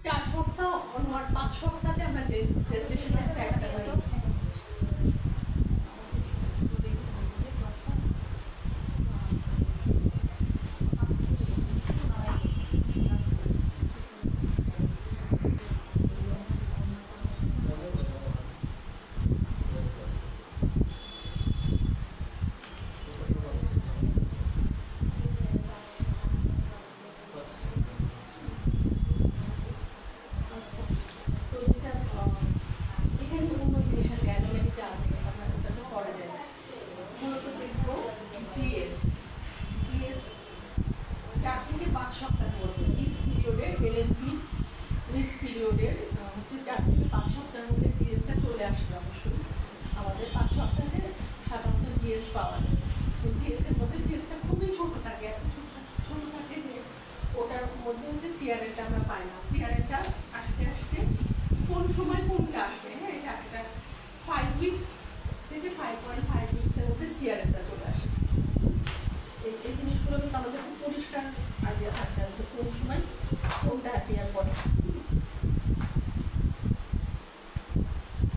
4 সপ্তাহ অনওয়ার্ড 5 সপ্তাহে আমরা যে জেস্টেশনাল স্যাকটা পাই।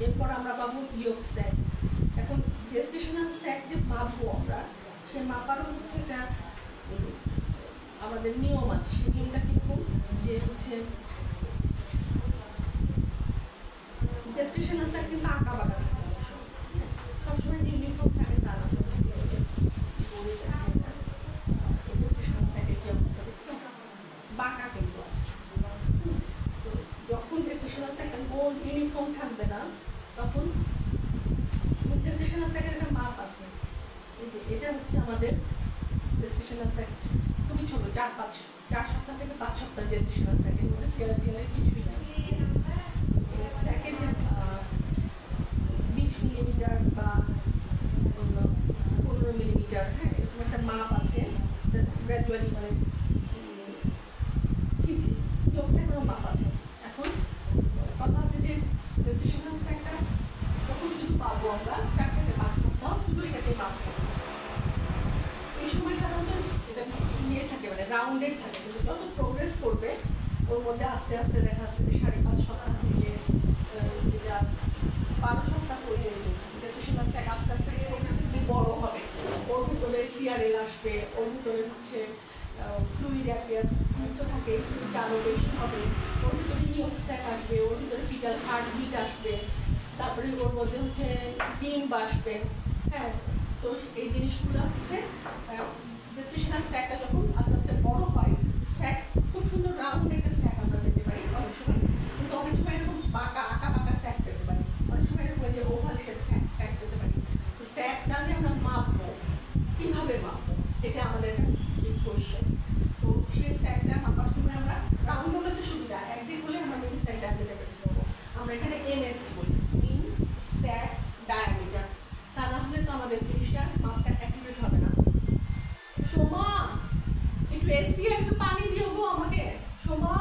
এরপর আমরা পাবো ইয়ক স্যাক। এখন জেস্টেশনাল স্যাক যে মাপবো আমরা, সে মাপারও হচ্ছে একটা আমাদের নিয়ম আছে। সেই নিয়মটা কিরকম, যে হচ্ছে জেস্টেশনাল স্যাক কিন্তু আঁকা বাঁকা থাকে, সবসময় যে ইউনিফর্ম থাকে তা না। জেস্টেশনাল স্যাকের কি অবস্থা দেখছো, বাঁকা কিন্তু আছে। তো যখন জেস্টেশনাল স্যাক গোল ইউনিফর্ম থাকবে না, তখন জেস্টেশনাল স্যাকের একটা মাপ আছে। এই যে এটা হচ্ছে আমাদের জেস্টেশনাল স্যাক, খুবই ছোট, 4 সপ্তাহ থেকে 5 সপ্তাহ জেস্টেশনাল স্যাকের মধ্যে সিয়ার টিয়ারের কিছুই নাই। স্যাকের যে 20 মিলিমিটার বা 15 মিলিমিটার, হ্যাঁ, এরকম একটা মাপ আছে। গ্র্যাজুয়ালি মানে ঠিক ইয়ক স্যাকেরও মাপ আছে। এখন কথা হচ্ছে যে জেস্টেশনাল স্যাকটা তখন শুধু পাবো আমরা 4 থেকে 5 সপ্তাহ, শুধু এটাকে পাবো। এই সময় সাধারণত এটা নিয়ে থাকে, মানে রাউন্ডেড থাকে, কিন্তু যত প্রোগ্রেস করবে ওর মধ্যে আস্তে আস্তে দেখা যাচ্ছে যে 5.5 সপ্তাহ থেকে যেটা 12 সপ্তাহ পর্যন্ত জেস্টেশনাল স্যাক আস্তে আস্তে প্রোগ্রেসিভলি বড় হবে। ওর ভিতরে সিআরএল আসবে, ওর ভিতরে হচ্ছে ফ্লুইড অ্যাপিয়ার, ফ্লুইড তো থাকে, ফ্লুইডটা আরও বেশি হবে। ওর ভিতরে ইয়ক স্যাক আসবে, ওর ভিতরে ফিটাল হার্ট বিট আসবে, তারপরে ওর মধ্যে হচ্ছে ডিম আসবে। হ্যাঁ, তো এই জিনিসগুলো হচ্ছে জেস্টেশনাল স্যাকটা যখন আস্তে আস্তে বড় হয়, স্যাক খুব সুন্দর রাউন্ড একটা স্যাক আমরা পেতে পারি অনেক সময়, কিন্তু অনেক সময় এরকম বাঁকা আঁকা বাঁকা স্যাক পেতে পারি, অনেক সময় এরকম যে ওভাল শেপ স্যাক পেতে পারি। তো স্যাকটা যে আমরা মাপবো, কীভাবে মাপবো, এটা আমাদের একটা বিগ কোয়েশ্চেন। তো সেই স্যাকটা মাপার সময় আমরা রাউন্ড হলে তো সুবিধা, একদিক হলে আমরা মিন স্যাক ডায়ামিটার পেতে পারবো। আমরা এখানে এমএস বলি, মিন স্যাক ডায়ামিটার। তা না হলে তো আমাদের জিনিসটা মাপটা অ্যাকুরেট হবে না। সোমা, একটু এসি আর একটু পানি দিও গো আমাকে। সোমা,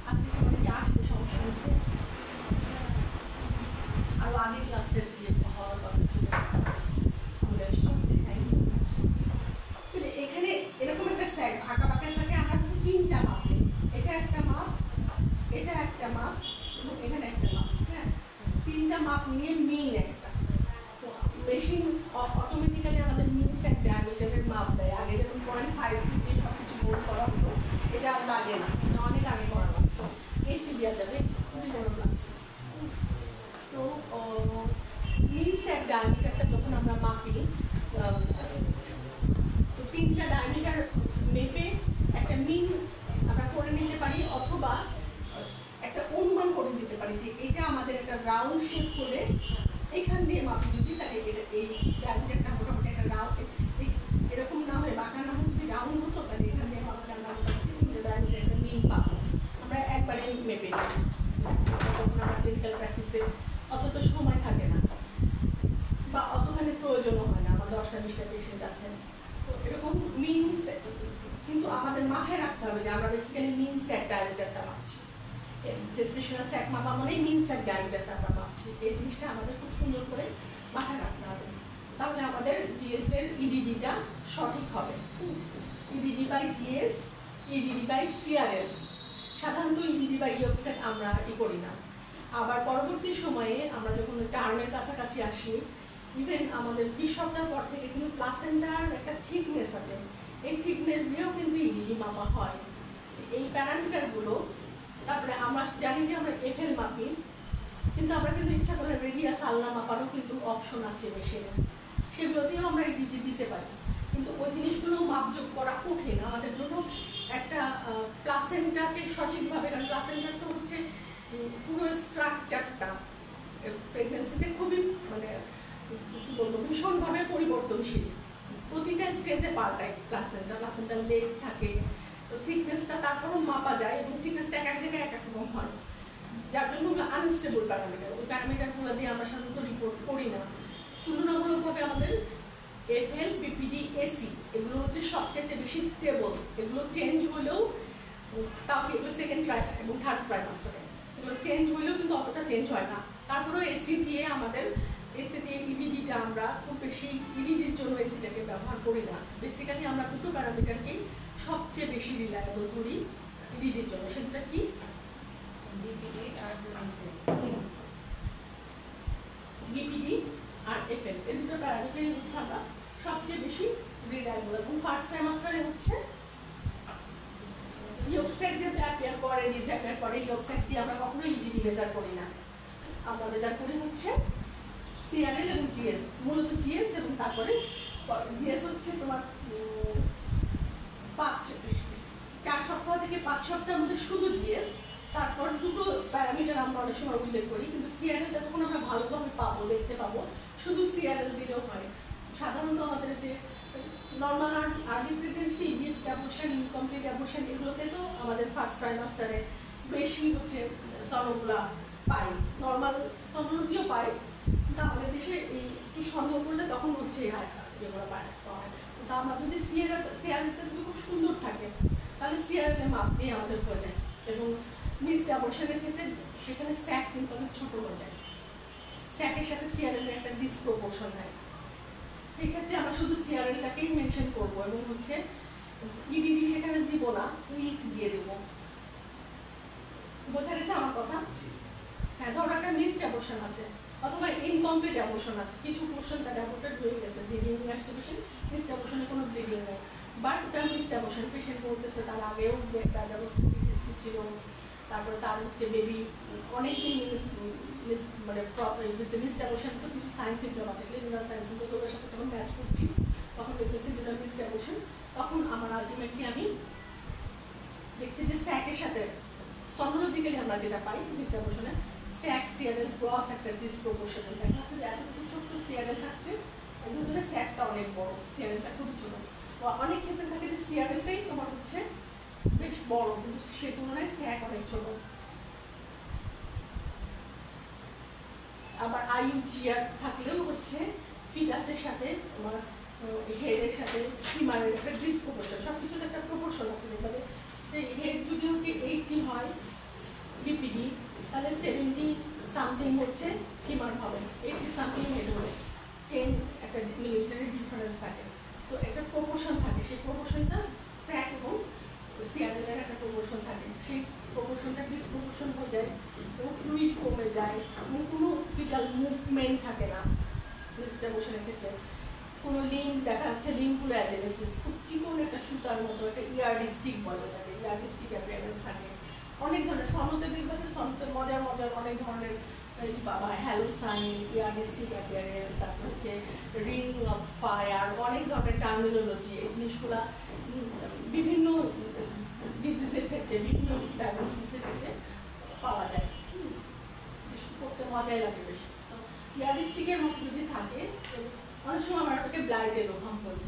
আজকে তোমার কি আসতে সমস্যা হয়েছে? আরো আগে ক্লাসের হওয়ার কথা ছিল। এখানে এরকম একটা স্যাক, আঁকা বাঁকা স্যাকে আমরা 3টা মাপ নেই। এটা একটা মাপ, এটা একটা মাপ এবং এখানে একটা মাপ। হ্যাঁ, 3টা মাপ নিয়ে মিন একটা। মেশিন অটোমেটিক্যালি আমাদের মিন স্যাক ডায়ামিটারের মাপ দেয়। আগে যেমন 0.5 দিয়ে সব কিছু বোর্ড করা হতো, এটা আর লাগে না, অনেক আগে করা লাগতো। এসি দেওয়া যাবে, খুবই গরম লাগছে। তো মিন স্যাক ডায়ামিটারটা যখন আমরা মাপি, তো 3টা ডায়ামিটার মেপে একটা মিন আমরা করে নিতে পারি, অথবা একটা অনুমান করে নিতে পারি যে এটা আমাদের একটা রাউন্ড শেপ করে এখান দিয়ে মাপি যদি, তাহলে এই ডায়ামিটারটা মোটামুটি একটা রাউন্ড, এরকম না হয়ে বাঁকা না হয়ে যদি রাউন্ড হতো, তাহলে এখান দিয়ে মাপলে আমরা ডায়ামিটার একটা মিন পাবো। আমরা একবারে মেপে নিই, তখন আমরা ক্লিনিক্যাল প্র্যাকটিসে অত তো সময় থাকে না বা অতখানি প্রয়োজনও হয় না, আমার 10টা-20টা পেশেন্ট আছেন। তো এরকম মিন স্যাক, কিন্তু আমাদের মাথায় রাখতে হবে যে আমরা বেসিক্যালি মিন স্যাক ডায়ামিটারটা মাপছি। জেস্টেশনাল স্যাক মাপা মানে মিন স্যাক ডায়ামিটারটা আমরা মাপছি। এই জিনিসটা আমাদের খুব সুন্দর করে মাথায় রাখতে হবে, তাহলে আমাদের জিএস এর ইডিডিটা সঠিক হবে। EDD by GS, EDD by CRL. সাধারণত ইডিডি বাই ইয়কসেট আমরা করি না। আবার পরবর্তী সময়ে আমরা যখন টার্মের কাছাকাছি আসি, ইভেন আমাদের 30 সপ্তাহ পর থেকে কিন্তু প্লাসেন্টার একটা থিকনেস আছে, এই থিকনেস দিয়েও কিন্তু ইডিডি মাপা হয়। এই প্যারামিটারগুলো, তারপরে আমরা জানি যে আমরা এফএল মাপি, কিন্তু আমরা কিন্তু ইচ্ছা করলে রেডিয়াস আলনা মাপারও কিন্তু অপশন আছে মেশিনে, সেগুলোতেও আমরা ইডিডি দিতে পারি। কিন্তু ওই জিনিসগুলো মাপযোগ করা কঠিন আমাদের জন্য। একটা প্লাসেন্টাকে সঠিকভাবে, কারণ প্লাসেন্টার তো হচ্ছে পুরো স্ট্রাকচারটা প্রেগনেন্সিতে খুবই মানে কি বলবো ভীষণভাবে পরিবর্তনশীল, প্রতিটা স্টেজে পাল্টায় প্লাসেন্টার লেগ থাকে, তো থিকনেসটা তারপরও মাপা যায় এবং থিকনেসটা এক এক জায়গায় এক এক রকম হয়, যার জন্য ওগুলো আনস্টেবল প্যারামিটার। ওই প্যারামিটারগুলো দিয়ে আমরা সাধারণত রিপোর্ট করি না। তুলনামূলকভাবে আমাদের এফএল, বিপিডি, এসি এগুলো হচ্ছে সবচেয়ে বেশি স্টেবল। এগুলো চেঞ্জ হলেও তাও এগুলো সেকেন্ড ট্রাই এবং থার্ড ট্রাইমাস্টারে এগুলো চেঞ্জ হলেও কিন্তু অতটা চেঞ্জ হয় না। তারপরেও এসি দিয়ে ইডিডিটা আমরা খুব বেশি ইডিডির জন্য এসিটাকে ব্যবহার করি না। বেসিক্যালি আমরা দুটো প্যারামিটারকেই সবচেয়ে বেশি রিলায়েবল করি ইডিডির জন্য। সেটা কি? বিপিডি আর এফএল, এই দুটো প্যারামিটারই হচ্ছে আমরা সবচেয়ে বেশি রিলায়েবল। এবং ফার্স্ট ট্রাইমাস্টারে হচ্ছে ইয়কসেট যেটা অ্যাপিয়ার করে, ডিসঅ্যাপিয়ার করে, ইয়কসেট দিয়ে আমরা কখনো ইডিডি মেজার করি না। আমরা মেজার করি হচ্ছে সিআরএল এবং জিএস, মূলত জিএস, এবং তারপরে জিএস হচ্ছে তোমার 4 সপ্তাহ থেকে 5 সপ্তাহের মধ্যে শুধু জিএস, তারপর দুটো প্যারামিটার আমরা অনেক সময় উল্লেখ করি। কিন্তু সিআরএলটা যখন আমরা ভালোভাবে পাবো, দেখতে পাবো, শুধু সিআরএল দিলেও হয়। সাধারণত আমাদের যে normal early pregnancy, missed abortion, incomplete abortion, এগুলোতে তো আমাদের ফার্স্ট ট্রাইমাস্টারে বেশি হচ্ছে স্তনগুলা পাই, নর্মাল স্তনরোগীও পাই, কিন্তু আমাদের দেশে এই একটু সন্দেহ করলে তখন হচ্ছে যেগুলো পায়। তা আমরা যদি সিআরএলটা যদি খুব সুন্দর থাকে তাহলে সিআরএল মাপ দিয়ে আমাদের হয়ে যায়। এবং মিসড অ্যাবর্শনের ক্ষেত্রে সেখানে স্যাক কিন্তু অনেক ছোট হয়ে যায়, স্যাকের সাথে সিআরএল এর একটা ডিসপ্রপোর্শন হয়। সেক্ষেত্রে আমরা শুধু সিআরএলটাকেই মেনশন করবো এবং হচ্ছে ইডিডি সেখানে দিব না, উইক দিয়ে দেবো। বোঝা গেছে আমার কথা? হ্যাঁ, ধরো একটা মিসড অ্যাবর্শন আছে অথবা ইনকমপ্লিট অ্যাবর্শন আছে, কিছু পোর্শন তার অ্যাবর্টেড হয়ে গেছে, ব্লিডিং অ্যাক্টিভেশন, মিসড অ্যাবর্শনে কোনো ব্লিডিং নেই, বাট ওটা মিসড অ্যাবর্শন পেশেন্ট বলতেছে তার আগেও ডায়াগনস্টিক হিস্ট্রি ছিল, তারপরে তার হচ্ছে বেবি অনেকদিন মানে মিসড অ্যাবর্শন তো কিছু সাইন সিমটম আছে, ক্লিনিক্যাল সাইন সিমটম, ওদের সাথে যখন ম্যাচ করছি তখন দেখতেছি যেটা মিসড অ্যাবর্শন। তখন আমার আলটিমেটলি আমি দেখছি যে স্যাকের সাথে স্তনোলজিক্যালি আমরা যেটা পাই মিসড অ্যাবর্শনে, স্যাক সিআরএল ক্রস একটা ডিসপ্রপোর্শনাল দেখা যাচ্ছে যে এতটুকু ছোট্ট সিআরএল থাকছে, এর ভিতরে স্যাকটা অনেক বড়, সিআরএলটা খুবই ছোট। অনেক ক্ষেত্রে থাকে যে সিআরএলটাই তোমার হচ্ছে বেশ বড়, কিন্তু সে তুলনায় স্যাক অনেক ছোট। আবার আইইউজিআর থাকলেও হচ্ছে ফিটাসের সাথে তোমার হেডের সাথে ফিমারের একটা ডিসপ্রপোর্শন, সবকিছুর একটা প্রপোর্শন আছে। তবে হেড যদি হচ্ছে 80 হয় বিপিডি, তাহলে 70 সামথিং হচ্ছে ফিমার হবে, 80 সামথিং হেড হবে, 10 একটা মিলিমিটারের ডিফারেন্স থাকে। তো একটা প্রপোর্শন থাকে, সেই প্রপোর্শনটা স্যাক এবং সিআরএল এর একটা প্রপোর্শন থাকে, সেই প্রপোর্শনটা ডিসপ্রপোর্শন হয়ে যায় এবং ফ্লুইড কমে যায় এবং কোনো ফিটাল মুভমেন্ট থাকে না মিসড অ্যাবর্শনের ক্ষেত্রে। কোনো লিঙ্ক দেখা যাচ্ছে, লিঙ্কগুলো অ্যাজেনেসিস, খুব চিকন একটা সুতার মতো, একটা ইয়ার্ডিস্টিক বলে থাকে, ইয়ার্ডিস্টিক অ্যাপিয়ারেন্স থাকে। অনেক ধরনের সনতে দেখবে যে সনতে মজার মজার অনেক ধরনের বাবা হ্যালোসাইন, ইয়ার্ডিস্টিক অ্যাপিয়ারেন্স, তারপর হচ্ছে রিং অফ ফায়ার, অনেক ধরনের টার্মিনোলজি, এই জিনিসগুলা বিভিন্ন ডিজিজের ক্ষেত্রে, বিভিন্ন ডায়াগনোসিসের ক্ষেত্রে পাওয়া যায়, করতে মজাই লাগে বেশি। তো ইয়ার্ডিস্টিকের মতো যদি থাকে, অনেক সময় আমরা ওটাকে ব্লাইটের ওভাম বলি।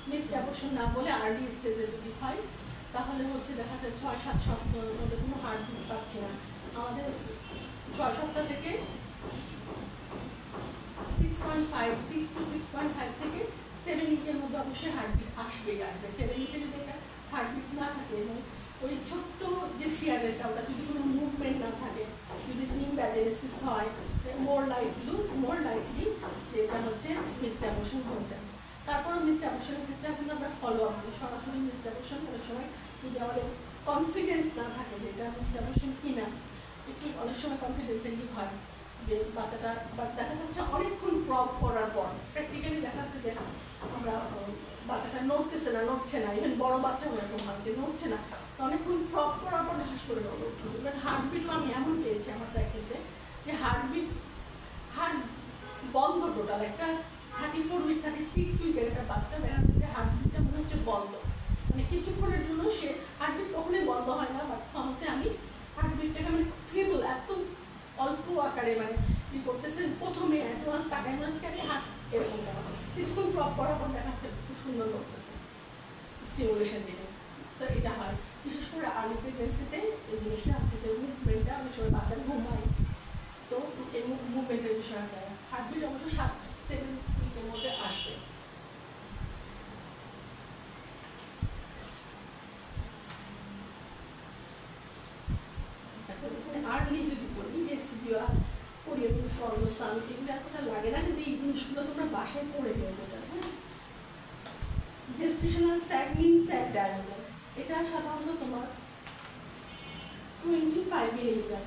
মিসড অ্যাবর্শন না বলে আর্লি স্টেজে যদি হয় তাহলে হচ্ছে দেখা যায় 6-7 সপ্তাহের মধ্যে কোনো হার্টবিট পাচ্ছি না। আমাদের 6 সপ্তাহ থেকে 6 to 6.5 থেকে 7 উইকের মধ্যে অবশ্যই হার্টবিট আসবে। 7 উইকে যদি একটা হার্টবিট না থাকে এবং ওই ছোট্ট যে সিআরএলটা ওটা যদি কোনো মুভমেন্ট না থাকে, যদি লিম্ব অ্যাজেনেসিস হয়, মোর লাইটলি যেটা হচ্ছে মিসড অ্যাবর্শন হয়ে যায়। তারপরও মিস অ্যাবর্শনের ক্ষেত্রে এখন আমরা ফলো আপ করি, সরাসরি মিস অ্যাবর্শন অনেক সময় যদি আমাদের কনফিডেন্স না থাকে যে এটা মিস অ্যাবর্শন কিনা, একটু অনেক সময় কনফিডেন্সের কি হয় যে বাচ্চাটা দেখা যাচ্ছে অনেকক্ষণ প্রব করার পর প্র্যাকটিক্যালি দেখা যাচ্ছে যে আমরা বাচ্চাটা নড়ছে না, ইভেন বড় বাচ্চাও এরকম হয় যে নড়ছে না, অনেকক্ষণ প্রব করার পর হাস করে নড়ল। এবার হার্টবিটও আমি এমন পেয়েছি আমার প্র্যাকটিসে যে হার্ট বন্ধ টোটাল, একটা 34 উইক 36 উইকের একটা বাচ্চা দেখা যাচ্ছে যে হার্টবিটটা মনে হচ্ছে বন্ধ, মানে কিছুক্ষণের জন্য সে হার্টবিট কখনোই বন্ধ হয় না, বাট সঙ্গে আমি হার্টবিটটাকে মানে খুব ফেবল এত অল্প আকারে মানে কি করতেছে প্রথমে অ্যাডভান্স তাকায় মনে হচ্ছে আমি হার্ট এরকম কিছুক্ষণ প্রপ করার পর দেখাচ্ছে খুব সুন্দর করতেছে স্টিমুলেশন দিলে। তো এটা হয় বিশেষ করে আর্লি প্রেগনেন্সিতে এই জিনিসটা হচ্ছে যে মুভমেন্টটা অনেক সময় বাচ্চা ঘুমায়, তো এই মুভমেন্টের বিষয় যায়। হার্টবিট অবশ্য 7-7 উইকের মধ্যে আসবে। আর্লি যদি বলি রেসিডিউয়াল কোরিয়ান ফর্ম সামথিং এতটা লাগে না, কিন্তু এই জিনিসগুলো তোমরা বাসায় পড়ে নেবে। হ্যাঁ, জেস্টেশনাল স্যাগ মিন স্যাগ ডায়ামিটার, এটা সাধারণত তোমার 25 millimetre,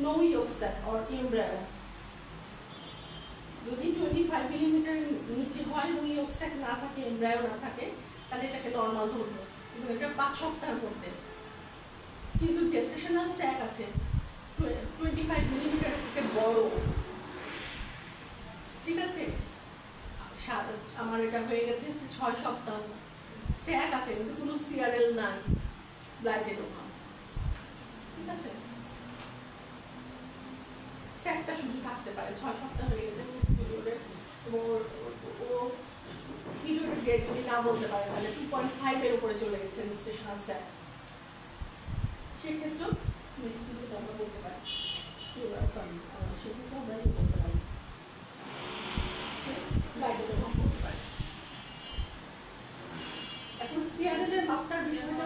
no yolk sac or embryo. যদি 25 মিলিমিটার নিচে হয় এবং ইয়োক স্যাক না থাকে, এমব্রায়ো না থাকে, তাহলে এটাকে নর্মাল ধরবো এবং এটা 5 সপ্তাহের মধ্যে। কিন্তু জেস্টেশনাল স্যাক আছে 25 মিলিমিটারের থেকে বড়, ঠিক আছে, আমার এটা হয়ে গেছে 6 সপ্তাহ, স্যাক আছে কিন্তু কোনো সিআরএল নাই, ব্লাইটেড ওভার, ঠিক আছে, স্যাকটা শুধু থাকতে পারে। 6 সপ্তাহ হয়ে গেছে পিরিয়ডের, এবং ও পিরিয়ডের ডেট যদি না বলতে পারে তাহলে 2.5 এর উপরে চলে গেছে জেস্টেশনাল স্যাক, সেক্ষেত্রেও মিস পিরিয়ড আমরা বলতে পারি, সরি সেক্ষেত্রেও আমরা বলতে পারি ব্লাইটেড ওভার বলতে পারি। এখন সিআরএলের মাপটার বিষয়টা,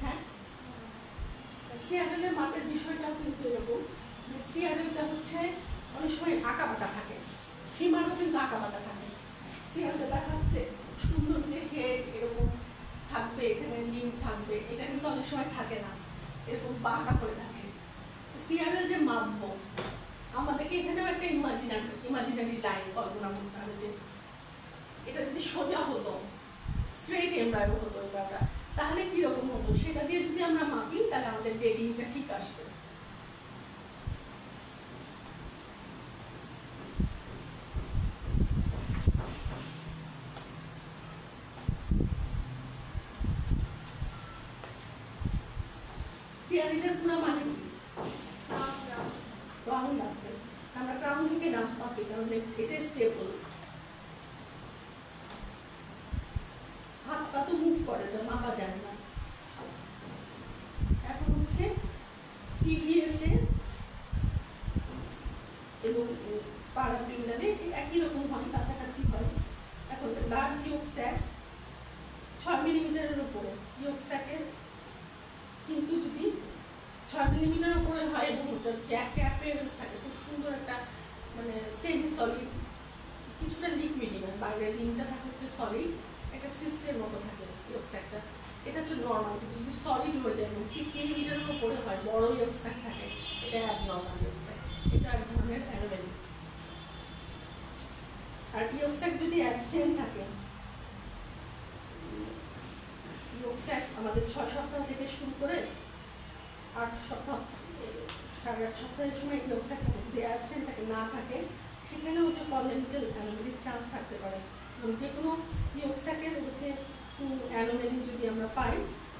হ্যাঁ সিআরএলের মাপের বিষয়টাও কিন্তু এরকম, সিআরএলটা হচ্ছে অনেক সময় আঁকা বাঁকা থাকে, ফিমারও কিন্তু আঁকা বাঁকা থাকে। সিআরএল দেখা যাচ্ছে সুন্দর যে হেড এরকম থাকবে, এখানে লিঙ্ক থাকবে, এটা কিন্তু অনেক সময় থাকে না, এরকম বাঁকা করে থাকে। সিআরএল যে মাপবো আমাদেরকে এখানেও একটা ইমাজিনারি লাইন কল্পনা করতে হবে যে এটা যদি সোজা হতো, স্ট্রেট এমব্রায়ো হতো এবারটা, তাহলে কিরকম হতো, সেটা দিয়ে যদি আমরা মাপি তাহলে আমাদের রেটিংটা ঠিক আসবে। সিআরএলের পুরো মানে কি? ক্রাউন রাখবে, আমরা ক্রাউন থেকে নাম পাবি কারণ এটা স্টেবল, হাত পা তো মুভ করে, এটা মাপা যায় না। এখন হচ্ছে টিভিএস এ এবং পারাপিউলারে একই রকম হয়, কাছাকাছি হয়। এখন লার্জ ইয়োক স্যাক 6 মিলিমিটারের উপরে, ইয়োক স্যাকের কিন্তু যদি 6 মিলিমিটার উপরে হয় এবং অ্যাপিয়ারেন্স থাকে খুব সুন্দর একটা মানে সেমি সলিড, কিছুটা লিকুইডই, মানে বাইরের রিংটা থাকে হচ্ছে সলিড, একটা সিস্টের মতো থাকে ইয়োক স্যাকটা, এটা হচ্ছে নর্মাল। কিন্তু যদি সলিড হয়ে যায় এবং 6 মিলিমিটারের উপরে হয়, বড় ইয়োক স্যাক থাকে, এটা অ্যাবনর্মাল ইয়োক স্যাক, এটা এক ধরনের অ্যানোমালি। আর ইয়োক স্যাক যদি অ্যাবসেন্ট থাকে, ইয়োক স্যাক আমাদের 6 সপ্তাহ থেকে শুরু করে 8 সপ্তাহ 8.5 সপ্তাহের সময় ইয়োক স্যাক থাকে, যদি অ্যাবসেন্ট থাকে না থাকে সেখানে হচ্ছে কনজেনিটাল অ্যানোমালির চান্স থাকতে পারে। এবং যে কোনো ইয়োক স্যাকের হচ্ছে অ্যানোমালি যদি আমরা পাই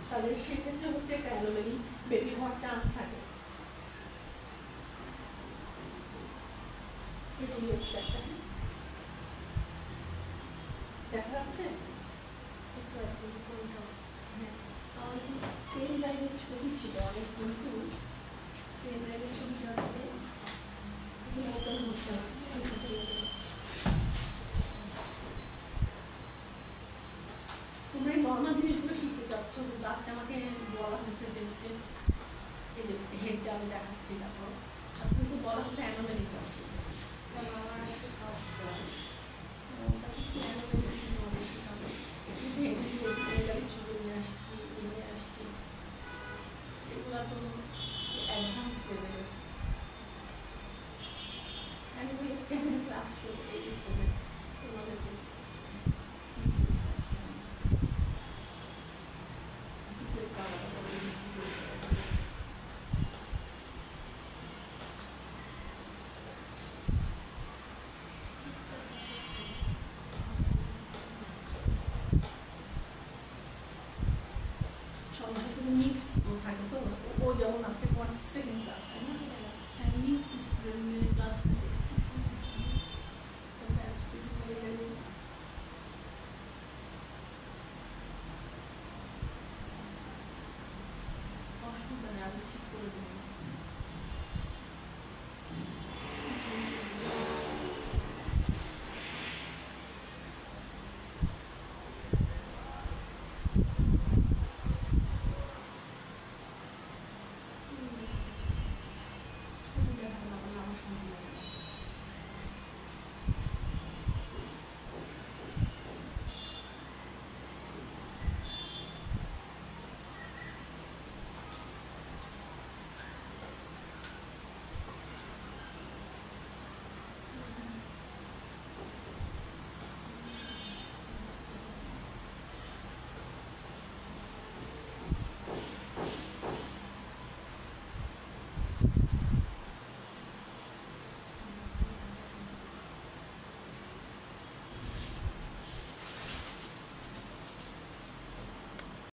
তাহলে সেক্ষেত্রে হচ্ছে একটা অ্যানোমালি বেবি হওয়ার চান্স থাকে। এই যে ইয়োক স্যাকটা দেখা যাচ্ছে, আমার যে পেন লাইনের ছবি ছিল অনেক, কিন্তু পেন লাইনের ছবিটা আসতে ওপেন হচ্ছে না। তোমরা এই নর্মাল জিনিসগুলো শিখতে চাচ্ছ, কিন্তু আজকে আমাকে বলা হয়েছে যে হচ্ছে এই যে হেডটা আমি দেখাচ্ছি, তারপর আজকে কিন্তু বলা হচ্ছে অ্যানোমালি ক্লাস, আমার একটা ফার্স্ট ক্লাস ন্যানো